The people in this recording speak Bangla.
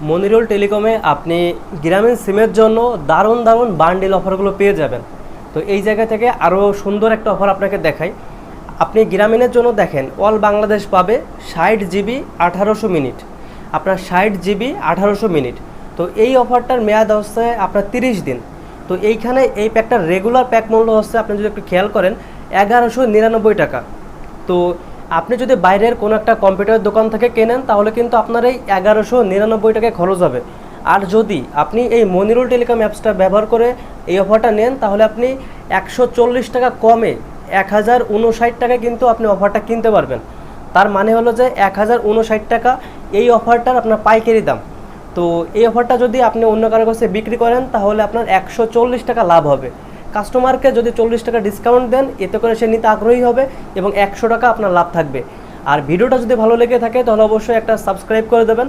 মনিরুল টেলিকমে আপনি গ্রামীণ সিমের জন্য দারুণ দারুণ বান্ডিল অফারগুলো পেয়ে যাবেন। তো এই জায়গা থেকে আরও সুন্দর একটা অফার আপনাকে দেখাই। আপনি গ্রামীণের জন্য দেখেন অল বাংলাদেশ পাবে 60 জিবি 1800 মিনিট, আপনার 60 জিবি 1800 মিনিট। তো এই অফারটার মেয়াদ হচ্ছে আপনার 30 দিন। তো এইখানে এই প্যাকটার রেগুলার প্যাক মূল্য হচ্ছে, আপনি যদি একটু খেয়াল করেন, 1199 টাকা। তো আপনি যদি বাইরের কোনো একটা কম্পিউটার দোকান থেকে কেনেন তাহলে কিন্তু আপনার এই 1199 টাকায় খরচ হবে। আর যদি আপনি এই মনিরুল টেলিকম অ্যাপসটা ব্যবহার করে এই অফারটা নেন তাহলে আপনি 140 টাকা কমে 1059 টাকায় কিন্তু আপনি অফারটা কিনতে পারবেন। তার মানে হলো যে 1059 টাকা এই অফারটার আপনার পাইকারি দাম। তো এই অফারটা যদি আপনি অন্য কারো কাছে বিক্রি করেন তাহলে আপনার 140 টাকা লাভ হবে। কাস্টমারকে যদি 40 টাকা ডিসকাউন্ট দেন এতে করে সে নিতে আগ্রহী হবে এবং 100 টাকা আপনার লাভ থাকবে। আর ভিডিওটা যদি ভালো লেগে থাকে তাহলে অবশ্যই একটা সাবস্ক্রাইব করে দেবেন।